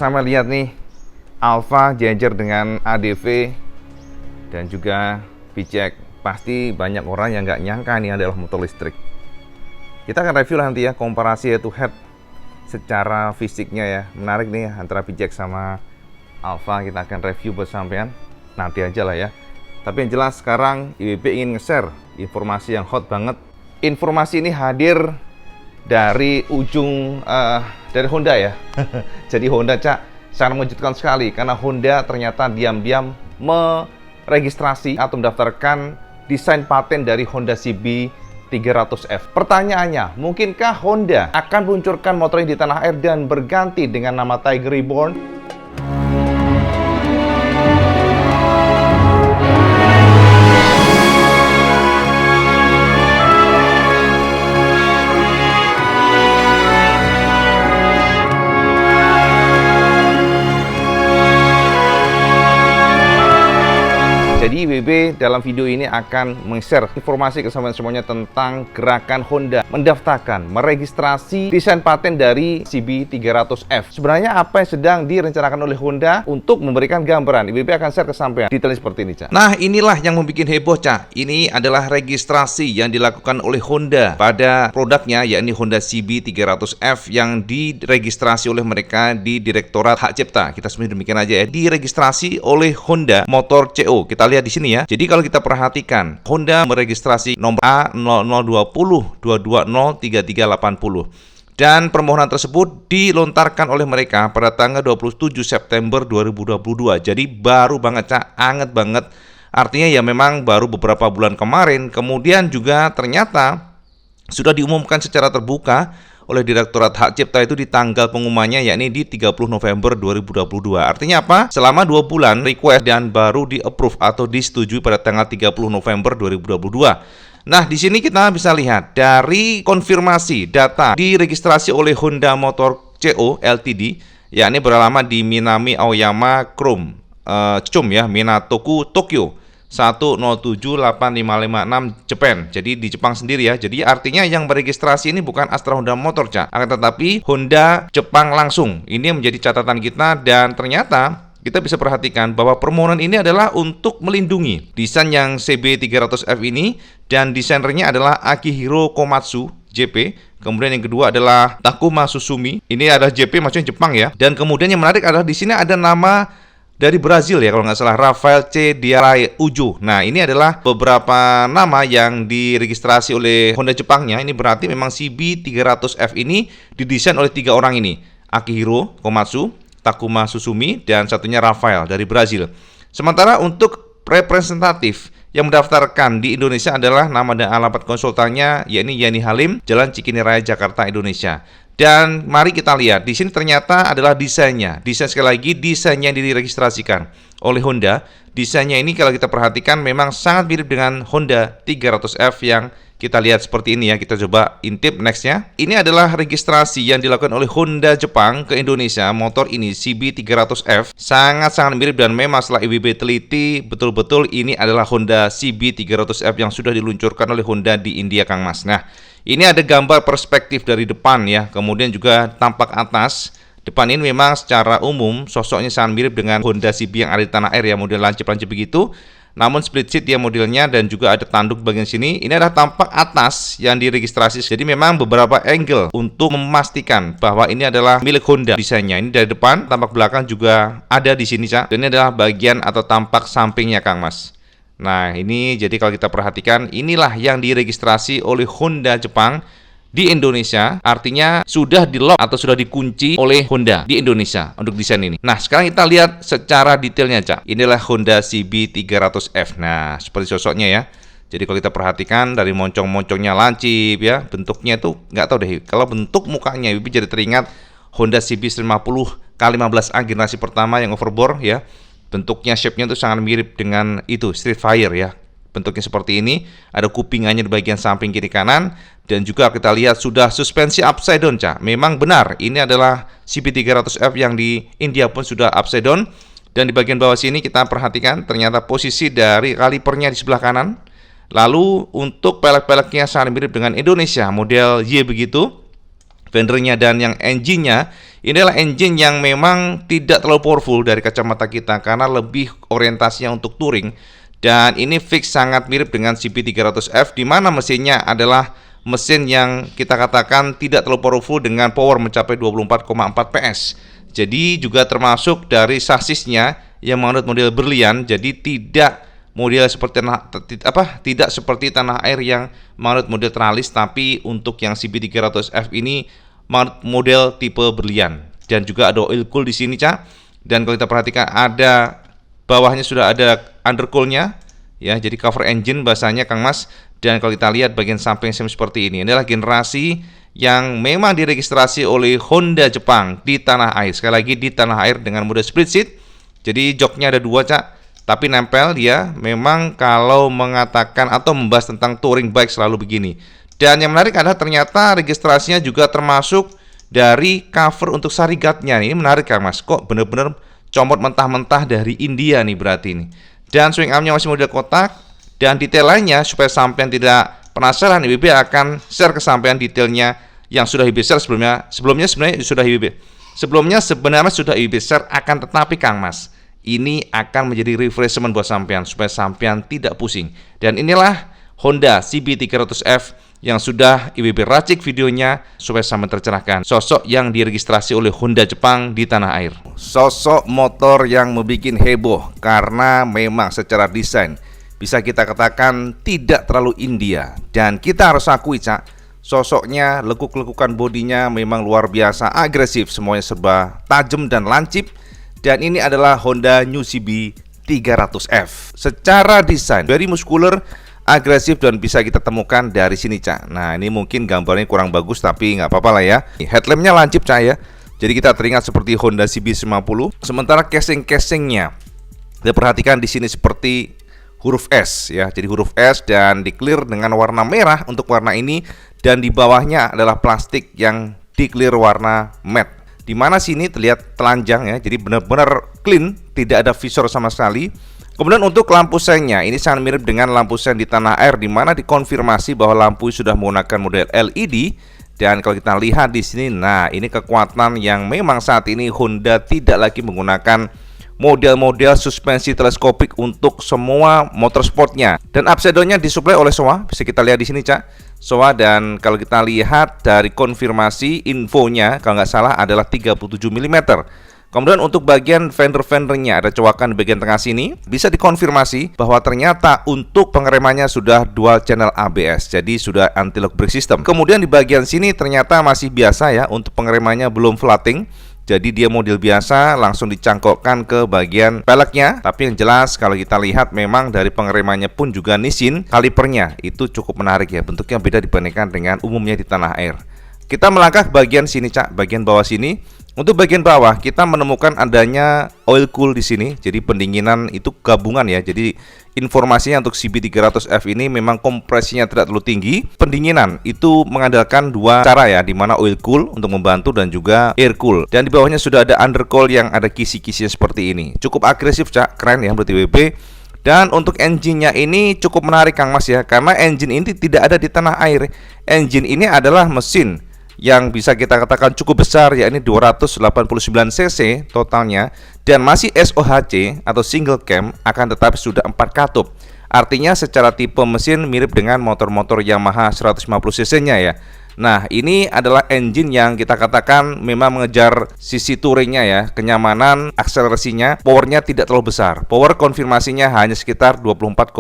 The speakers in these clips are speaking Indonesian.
sama-sama lihat nih Alfa jejer dengan ADV dan juga VJEC. Pasti banyak orang yang nggak nyangka ini adalah motor listrik. Kita akan review lah nanti ya, komparasi head to head secara fisiknya ya. Menarik nih antara VJEC sama Alfa. Kita akan review buat sampean nanti aja lah ya. Tapi yang jelas sekarang IWB ingin nge-share informasi yang hot banget. Informasi ini hadir dari ujung dari Honda ya. Jadi Honda Cak sangat mengejutkan sekali karena Honda ternyata diam-diam meregistrasi atau mendaftarkan desain paten dari Honda CB 300F. Pertanyaannya, mungkinkah Honda akan meluncurkan motor ini di tanah air dan berganti dengan nama Tiger Reborn? Jadi IWB dalam video ini akan meng-share informasi ke semuanya tentang gerakan Honda mendaftarkan, meregistrasi desain paten dari CB 300F. Sebenarnya apa yang sedang direncanakan oleh Honda untuk memberikan gambaran. IWB akan share ke sampean detailnya seperti ini, Cak. Nah, inilah yang membuat heboh, Cak. Ini adalah registrasi yang dilakukan oleh Honda pada produknya, yakni Honda CB 300F yang diregistrasi oleh mereka di Direktorat Hak Cipta. Kita sebenarnya demikian aja ya. Diregistrasi oleh Honda Motor CO. Kita lihat di sini ya. Jadi kalau kita perhatikan, Honda meregistrasi nomor A002022020330 dan permohonan tersebut dilontarkan oleh mereka pada tanggal 27 September 2022. Jadi baru banget, Cak, anget banget. Artinya ya memang baru beberapa bulan kemarin. Kemudian juga ternyata sudah diumumkan secara terbuka oleh Direktorat Hak Cipta itu di tanggal pengumumannya, yakni di 30 November 2022. Artinya apa? Selama 2 bulan request dan baru di-approve atau disetujui pada tanggal 30 November 2022. Nah, di sini kita bisa lihat dari konfirmasi data diregistrasi oleh Honda Motor CO Ltd, yakni beralamat di Minami Aoyama Chrome Chum ya, Minatoku, Tokyo 1078556 Jepang. Jadi di Jepang sendiri ya. Jadi artinya yang meregistrasi ini bukan Astra Honda Motor, Cak, akan tetapi Honda Jepang langsung. Ini yang menjadi catatan kita dan ternyata kita bisa perhatikan bahwa permohonan ini adalah untuk melindungi desain yang CB 300F ini dan desainernya adalah Akihiro Komatsu JP. Kemudian yang kedua adalah Takuma Susumi. Ini adalah JP, maksudnya Jepang ya. Dan kemudian yang menarik adalah di sini ada nama dari Brazil ya, kalau nggak salah, Rafael C. Diarai Ujo. Nah, ini adalah beberapa nama yang diregistrasi oleh Honda Jepangnya. Ini berarti memang CB 300F ini didesain oleh 3 orang ini. Akihiro Komatsu, Takuma Susumi, dan satunya Rafael dari Brazil. Sementara untuk representatif yang mendaftarkan di Indonesia adalah nama dan alamat konsultannya, yakni Yani Halim, Jalan Cikini Raya, Jakarta, Indonesia. Dan mari kita lihat, di sini ternyata adalah desainnya. Desain, sekali lagi, desainnya yang diregistrasikan oleh Honda. Desainnya ini kalau kita perhatikan memang sangat mirip dengan Honda 300F yang kita lihat seperti ini ya. Kita coba intip nextnya. Ini adalah registrasi yang dilakukan oleh Honda Jepang ke Indonesia. Motor ini CB 300F sangat-sangat mirip dan memang setelah IWB teliti betul-betul ini adalah Honda CB 300F yang sudah diluncurkan oleh Honda di India, Kang Mas. Nah, ini ada gambar perspektif dari depan ya, kemudian juga tampak atas. Depan ini memang secara umum sosoknya sangat mirip dengan Honda CB yang ada di tanah air ya, model lancip-lancip begitu. Namun split seat dia modelnya dan juga ada tanduk bagian sini. Ini adalah tampak atas yang diregistrasi. Jadi memang beberapa angle untuk memastikan bahwa ini adalah milik Honda desainnya. Ini dari depan, tampak belakang juga ada di sini, Cak. Dan ini adalah bagian atau tampak sampingnya, Kang Mas. Nah, ini jadi kalau kita perhatikan, inilah yang diregistrasi oleh Honda Jepang di Indonesia, artinya sudah di-lock atau sudah dikunci oleh Honda di Indonesia untuk desain ini. Nah, sekarang kita lihat secara detailnya, Cak. Inilah Honda CB 300F. Nah, seperti sosoknya ya. Jadi kalau kita perhatikan dari moncong-moncongnya lancip ya, bentuknya itu nggak tahu deh. Kalau bentuk mukanya Wibi jadi teringat Honda CB 150 K15A generasi pertama yang overbore ya. Bentuknya, shape-nya itu sangat mirip dengan itu Street Fire ya. Bentuknya seperti ini, ada kupingannya di bagian samping kiri kanan, dan juga kita lihat sudah suspensi upside down, Cak. Memang benar, ini adalah CB300F yang di India pun sudah upside down. Dan di bagian bawah sini kita perhatikan ternyata posisi dari kalipernya di sebelah kanan. Lalu untuk pelek-peleknya sangat mirip dengan Indonesia, model Y begitu. fendernya dan yang engine-nya. Ini adalah engine yang memang tidak terlalu powerful dari kacamata kita karena lebih orientasinya untuk touring. Dan ini fix sangat mirip dengan CB300F, di mana mesinnya adalah mesin yang kita katakan tidak terlalu powerful dengan power mencapai 24,4 PS. Jadi juga termasuk dari sasisnya yang menurut model berlian, jadi tidak model seperti tidak seperti tanah air yang menurut model tralis, tapi untuk yang CB300F ini model tipe berlian. Dan juga ada oil cool di sini, Cak. Dan kalau kita perhatikan ada bawahnya sudah ada undercoolnya ya, jadi cover engine bahasanya Kang Mas. Dan kalau kita lihat bagian samping seperti ini adalah generasi yang memang diregistrasi oleh Honda Jepang di tanah air. Sekali lagi di tanah air dengan mode split seat. Jadi joknya ada dua, Cak, tapi nempel dia. Memang kalau mengatakan atau membahas tentang touring bike selalu begini. Dan yang menarik adalah ternyata registrasinya juga termasuk dari cover untuk sarigatnya. Ini menarik kan Mas, kok bener-bener comot mentah-mentah dari India nih berarti ini. Dan swing armnya masih model kotak. Dan detail lainnya supaya sampean tidak penasaran, IWB akan share kesampaian detailnya yang sudah IWB share sebelumnya. Sebelumnya sebenarnya sudah IWB share, akan tetapi Kang Mas, ini akan menjadi refreshment buat sampean supaya sampean tidak pusing. Dan inilah Honda CB300F yang sudah IWB racik videonya supaya sampean tercerahkan. Sosok yang diregistrasi oleh Honda Jepang di tanah air. Sosok motor yang membuat heboh karena memang secara desain bisa kita katakan tidak terlalu India. Dan kita harus akui, Cak, sosoknya, lekuk-lekukan bodinya memang luar biasa agresif, semuanya serba tajam dan lancip. Dan ini adalah Honda New CB300F. Secara desain very muscular, agresif, dan bisa kita temukan dari sini, Cak. Nah, ini mungkin gambarnya kurang bagus tapi nggak apa-apa lah ya. Headlampnya lancip, Cak, ya. Jadi kita teringat seperti Honda CB50. Sementara casing-casingnya, kita perhatikan di sini seperti huruf S ya. Jadi huruf S dan di clear dengan warna merah untuk warna ini, dan di bawahnya adalah plastik yang di clear warna matte. Di mana sini terlihat telanjang ya. Jadi benar-benar clean, tidak ada visor sama sekali. Kemudian untuk lampu sengnya, ini sangat mirip dengan lampu seng di tanah air, di mana dikonfirmasi bahwa lampu sudah menggunakan model LED. Dan kalau kita lihat di sini, nah ini kekuatan yang memang saat ini Honda tidak lagi menggunakan model-model suspensi teleskopik untuk semua motorsportnya. Dan upside-downnya disuplai oleh Showa, bisa kita lihat di sini, Cak, Showa. Dan kalau kita lihat dari konfirmasi infonya, kalau nggak salah adalah 37 mm. Kemudian untuk bagian fender-fendernya ada cowakan di bagian tengah sini. Bisa dikonfirmasi bahwa ternyata untuk pengeremannya sudah dual channel ABS, jadi sudah anti-lock brake system. Kemudian di bagian sini ternyata masih biasa ya, untuk pengeremannya belum flatting. Jadi dia model biasa, langsung dicangkokkan ke bagian peleknya. Tapi yang jelas kalau kita lihat memang dari pengeremannya pun juga Nissin. Kalipernya itu cukup menarik ya, bentuknya beda dibandingkan dengan umumnya di tanah air. Kita melangkah ke bagian sini, Cak, bagian bawah sini. Untuk bagian bawah kita menemukan adanya oil cool di sini. Jadi pendinginan itu gabungan ya. Jadi informasinya untuk CB300F ini memang kompresinya tidak terlalu tinggi. Pendinginan itu mengandalkan dua cara ya, dimana oil cool untuk membantu dan juga air cool. Dan di bawahnya sudah ada undercool yang ada kisi-kisinya seperti ini. Cukup agresif, Cak, keren ya menurut IWB. Dan untuk engine-nya ini cukup menarik, Kang Mas ya, karena engine ini tidak ada di tanah air. Engine ini adalah mesin yang bisa kita katakan cukup besar, yakni 289 cc totalnya, dan masih SOHC atau single cam, akan tetapi sudah 4 katup. Artinya secara tipe mesin mirip dengan motor-motor Yamaha 150 cc nya ya. Nah, ini adalah engine yang kita katakan memang mengejar sisi touringnya ya, kenyamanan, akselerasinya, powernya tidak terlalu besar. Power konfirmasinya hanya sekitar 24,5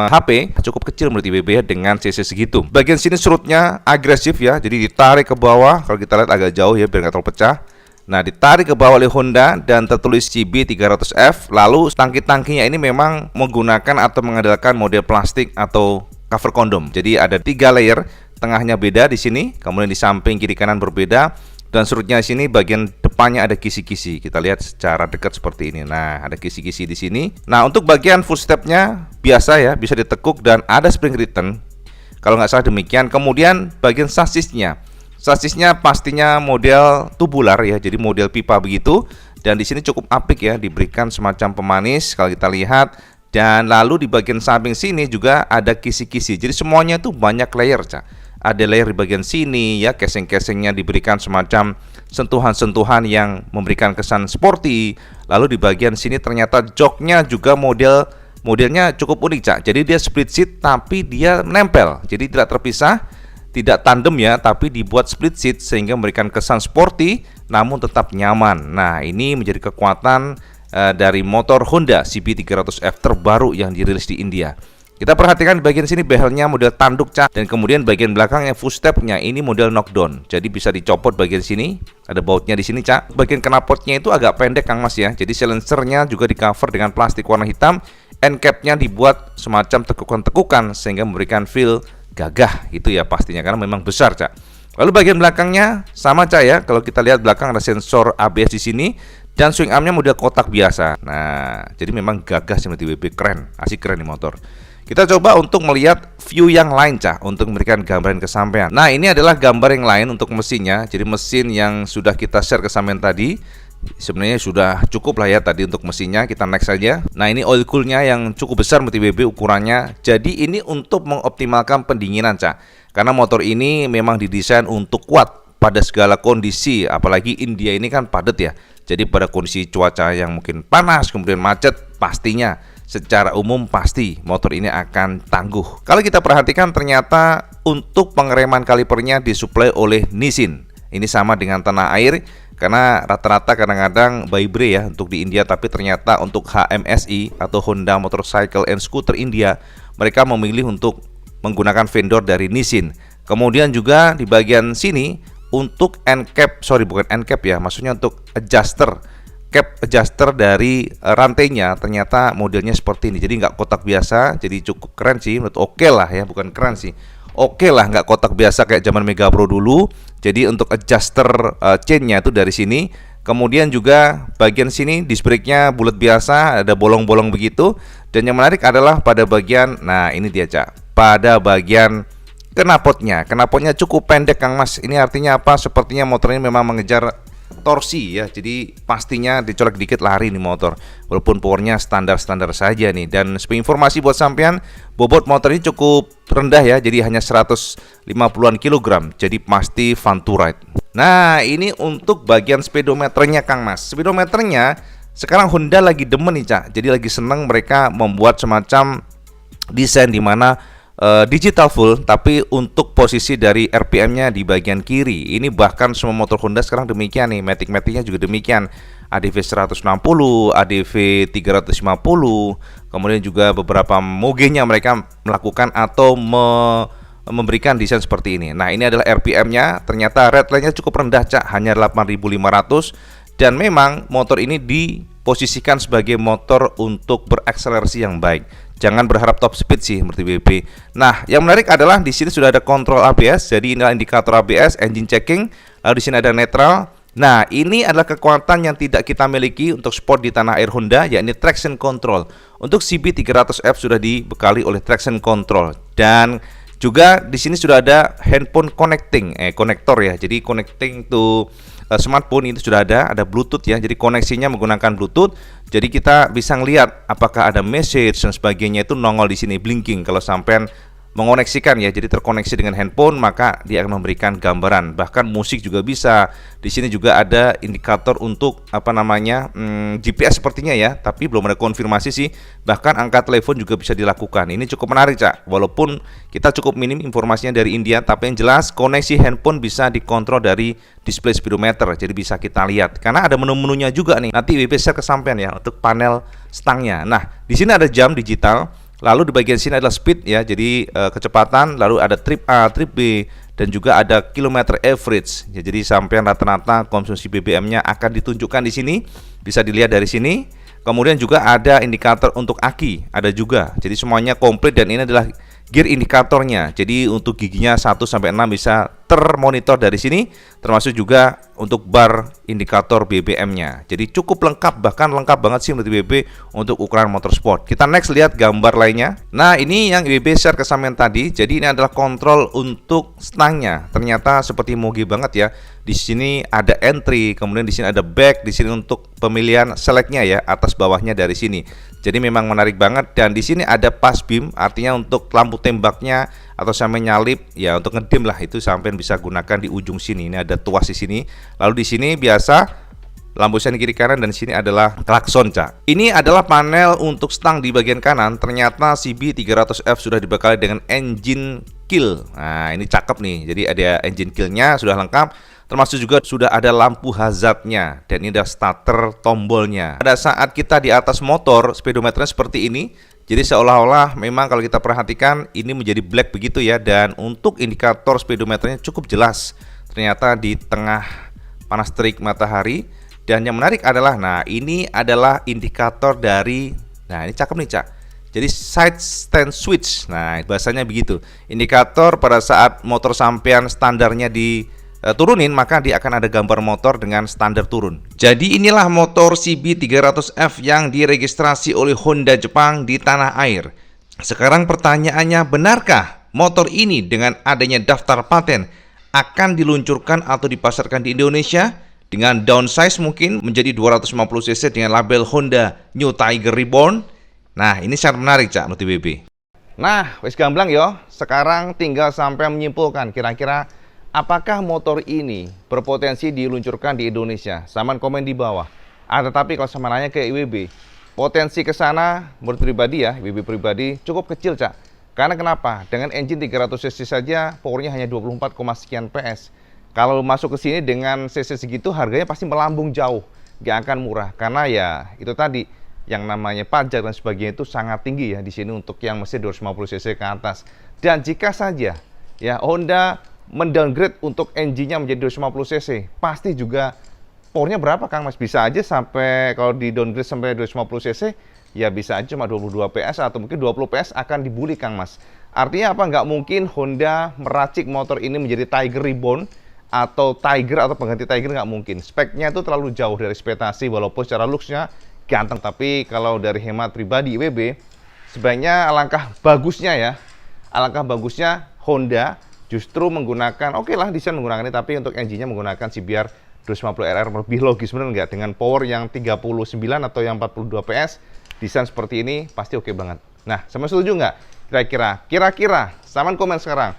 HP, cukup kecil menurut IWB ya dengan cc segitu. Bagian sini serutnya agresif ya, jadi ditarik ke bawah, kalau kita lihat agak jauh ya biar nggak terlalu pecah. Nah, ditarik ke bawah oleh Honda dan tertulis CB300F. Lalu tangki-tangkinya ini memang menggunakan atau mengandalkan model plastik atau cover kondom. Jadi ada 3 layer. Tengahnya beda di sini, kemudian di samping kiri kanan berbeda, dan surutnya di sini bagian depannya ada kisi-kisi. Kita lihat secara dekat seperti ini. Nah, ada kisi-kisi di sini. Nah, untuk bagian full stepnya biasa ya, bisa ditekuk dan ada spring return. Kalau nggak salah demikian. Kemudian bagian sasisnya pastinya model tubular ya, jadi model pipa begitu. Dan di sini cukup apik ya, diberikan semacam pemanis kalau kita lihat. Dan lalu di bagian samping sini juga ada kisi-kisi. Jadi semuanya tuh banyak layer, Cak. ada layer di bagian sini ya, casing-casingnya diberikan semacam sentuhan-sentuhan yang memberikan kesan sporty. Lalu di bagian sini ternyata joknya juga modelnya cukup unik, Cak. Jadi dia split seat tapi dia nempel, jadi tidak terpisah, tidak tandem ya, tapi dibuat split seat sehingga memberikan kesan sporty namun tetap nyaman. Nah, ini menjadi kekuatan dari motor Honda CB300F terbaru yang dirilis di India. Kita perhatikan di bagian sini behelnya model tanduk, Cak, dan kemudian bagian belakangnya footstepnya ini model knockdown. Jadi bisa dicopot bagian sini, ada bautnya di sini, Cak. Bagian knalpotnya itu agak pendek, Kang Mas ya. Jadi silencernya juga di cover dengan plastik warna hitam. End capnya dibuat semacam tekukan-tekukan sehingga memberikan feel gagah itu ya pastinya, karena memang besar, Cak. Lalu bagian belakangnya sama, Cak ya. Kalau kita lihat belakang ada sensor ABS di sini dan swing armnya model kotak biasa. Nah, jadi memang gagah seperti WB, keren, asik, keren nih motor. Kita coba untuk melihat view yang lain, Cak, untuk memberikan gambaran ke sampean. Nah, ini adalah gambar yang lain untuk mesinnya. Jadi mesin yang sudah kita share ke sampean tadi sebenarnya sudah cukup lah ya tadi untuk mesinnya. Kita next saja. Nah, ini oil coolnya yang cukup besar MTBB ukurannya. Jadi ini untuk mengoptimalkan pendinginan, Cak. Karena motor ini memang didesain untuk kuat pada segala kondisi. Apalagi India ini kan padat ya. Jadi pada kondisi cuaca yang mungkin panas, kemudian macet, pastinya secara umum pasti motor ini akan tangguh. Kalau kita perhatikan ternyata untuk pengereman kalipernya disuplai oleh Nissin. Ini sama dengan tanah air karena rata-rata kadang-kadang Vibra ya untuk di India, tapi ternyata untuk HMSI atau Honda Motorcycle and Scooter India mereka memilih untuk menggunakan vendor dari Nissin. Kemudian juga di bagian sini untuk end cap, bukan end cap ya, maksudnya untuk cap adjuster dari rantainya ternyata modelnya seperti ini. Jadi nggak kotak biasa, jadi cukup keren sih, menurut oke lah ya, bukan keren sih, oke lah, nggak kotak biasa kayak zaman Mega Pro dulu. Jadi untuk adjuster chainnya itu dari sini. Kemudian juga bagian sini disc brake-nya bulat biasa, ada bolong-bolong begitu. Dan yang menarik adalah pada bagian, nah ini dia, Cak, pada bagian knalpotnya cukup pendek, Kang Mas. Ini artinya apa? Sepertinya motor ini memang mengejar torsi ya, jadi pastinya dicolek dikit lari nih motor, walaupun powernya standar-standar saja nih. Dan sebagai informasi buat sampean, bobot motor ini cukup rendah ya, jadi hanya 150-an kilogram, jadi pasti fun to ride. Nah, ini untuk bagian speedometernya, Kang Mas. Speedometernya sekarang Honda lagi demen nih, Cak, jadi lagi seneng mereka membuat semacam desain di mana digital full, tapi untuk posisi dari RPM-nya di bagian kiri. Ini bahkan semua motor Honda sekarang demikian nih, Matic-Matic-nya juga demikian. ADV 160, ADV 350, kemudian juga beberapa Moge-nya mereka melakukan atau memberikan desain seperti ini. Nah, ini adalah RPM-nya, ternyata redline-nya cukup rendah, Cak, hanya 8.500. Dan memang motor ini diposisikan sebagai motor untuk berakselerasi yang baik. Jangan berharap top speed sih seperti BP. Nah, yang menarik adalah di sini sudah ada kontrol ABS. Jadi inilah indikator ABS, engine checking. Lalu di sini ada neutral. Nah, ini adalah kekuatan yang tidak kita miliki untuk sport di tanah air Honda, yakni traction control. Untuk CB300F sudah dibekali oleh traction control. Dan juga di sini sudah ada handphone konektor ya. Jadi connecting to smartphone itu sudah ada Bluetooth ya. Jadi koneksinya menggunakan Bluetooth. Jadi kita bisa ngelihat apakah ada message dan sebagainya itu nongol di sini blinking kalau sampai mengoneksikan ya. Jadi terkoneksi dengan handphone, maka dia akan memberikan gambaran. Bahkan musik juga bisa. Di sini juga ada indikator untuk GPS sepertinya ya, tapi belum ada konfirmasi sih. Bahkan angka telepon juga bisa dilakukan. Ini cukup menarik, Cak. Walaupun kita cukup minim informasinya dari India, tapi yang jelas koneksi handphone bisa dikontrol dari display speedometer. Jadi bisa kita lihat. Karena ada menu-menunya juga nih. Nanti WP share ke sampean ya untuk panel stangnya. Nah, di sini ada jam digital. Lalu di bagian sini adalah speed ya, jadi kecepatan, lalu ada trip A, trip B, dan juga ada kilometer average. Ya, jadi sampai rata-rata konsumsi BBM-nya akan ditunjukkan di sini, bisa dilihat dari sini. Kemudian juga ada indikator untuk aki, ada juga. Jadi semuanya komplit dan ini adalah gear indikatornya. Jadi untuk giginya 1 sampai 6 bisa termonitor dari sini, termasuk juga untuk bar indikator BBM-nya. Jadi cukup lengkap, bahkan lengkap banget sih menurut IBB untuk ukuran motorsport. Kita next lihat gambar lainnya. Nah, ini yang IBB share ke sampean tadi. Jadi ini adalah kontrol untuk stangnya. Ternyata seperti Moge banget ya. Di sini ada entry, kemudian di sini ada back, di sini untuk pemilihan selectnya ya, atas bawahnya dari sini. Jadi memang menarik banget. Dan di sini ada pass beam, artinya untuk lampu tembaknya atau sampai nyalip ya untuk ngedem lah, itu sampai bisa gunakan di ujung sini. Ini ada tuas di sini. Lalu di sini biasa lampu sen kiri kanan, dan di sini adalah klakson, Cak. Ini adalah panel untuk stang di bagian kanan. Ternyata CB300F sudah dibekali dengan engine kill. Nah, ini cakep nih. Jadi ada engine killnya sudah lengkap. Termasuk juga sudah ada lampu hazardnya, dan ini ada starter tombolnya. Pada saat kita di atas motor, speedometernya seperti ini. Jadi seolah-olah memang kalau kita perhatikan ini menjadi black begitu ya. Dan untuk indikator speedometernya cukup jelas. Ternyata di tengah panas terik matahari. Dan yang menarik adalah, nah ini adalah indikator dari, nah ini cakep nih, Cak. Jadi side stand switch. Nah bahasanya begitu. Indikator pada saat motor sampean standarnya turunin, maka dia akan ada gambar motor dengan standar turun. Jadi inilah motor CB300F yang diregistrasi oleh Honda Jepang di tanah air. Sekarang pertanyaannya, benarkah motor ini dengan adanya daftar paten akan diluncurkan atau dipasarkan di Indonesia dengan downsize mungkin menjadi 250 cc dengan label Honda New Tiger Reborn? Nah, ini sangat menarik, Cak, Nuti BB. Nah, wis gamblang yo. Sekarang tinggal sampai menyimpulkan kira-kira apakah motor ini berpotensi diluncurkan di Indonesia? Saman komen di bawah. Tetapi kalau sama nanya ke IWB, potensi ke sana menurut pribadi ya, IWB pribadi cukup kecil, Cak. Karena kenapa? Dengan engine 300 cc saja powernya hanya 24, sekian PS. Kalau masuk ke sini dengan cc segitu, harganya pasti melambung jauh, gak akan murah. Karena ya itu tadi, yang namanya pajak dan sebagainya itu sangat tinggi ya di sini untuk yang mesin 250 cc ke atas. Dan jika saja ya Honda mendowngrade untuk engine-nya menjadi 250 cc, pasti juga powernya berapa, Kang Mas? Bisa aja sampai, kalau di downgrade sampai 250 cc, ya bisa aja cuma 22 PS atau mungkin 20 PS akan dibully, Kang Mas. Artinya apa? Nggak mungkin Honda meracik motor ini menjadi Tiger Reborn atau Tiger atau pengganti Tiger, nggak mungkin. Speknya itu terlalu jauh dari ekspektasi, walaupun secara looks-nya ganteng. Tapi kalau dari hemat pribadi IWB, sebenarnya alangkah bagusnya Honda justru menggunakan, oke lah desain menggunakan ini, tapi untuk engine-nya menggunakan CBR 250RR, lebih logis bener nggak? Dengan power yang 39 atau yang 42 PS, desain seperti ini pasti oke banget. Nah, sama setuju nggak? Kira-kira, saman komen sekarang.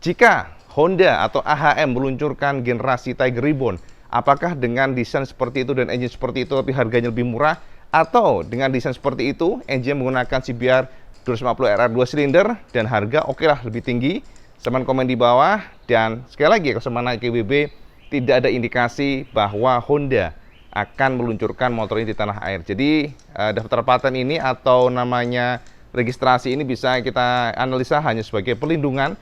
Jika Honda atau AHM meluncurkan generasi Tiger Reborn, apakah dengan desain seperti itu dan engine seperti itu tapi harganya lebih murah, atau dengan desain seperti itu engine menggunakan CBR 250RR 2 silinder dan harga oke lah lebih tinggi? Saman komen di bawah. Dan sekali lagi, kalau sama naik ke WB, tidak ada indikasi bahwa Honda akan meluncurkan motor ini di tanah air. Jadi daftar paten ini atau namanya registrasi ini bisa kita analisa hanya sebagai pelindungan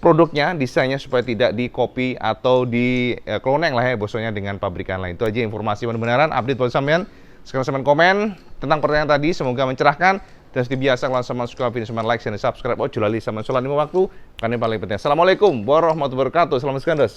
produknya, desainnya supaya tidak di copy atau di cloneng lah ya bosnya dengan pabrikan lain. Itu aja informasi benar-benaran update buat sampean. Sekarang sampean komen tentang pertanyaan tadi, semoga mencerahkan. Dan seperti biasa, kalau sama suka video, sama like, dan subscribe. Oh, julali sama sholat 5 waktu, karena yang paling penting. Assalamualaikum warahmatullahi wabarakatuh. Selamat sekandas.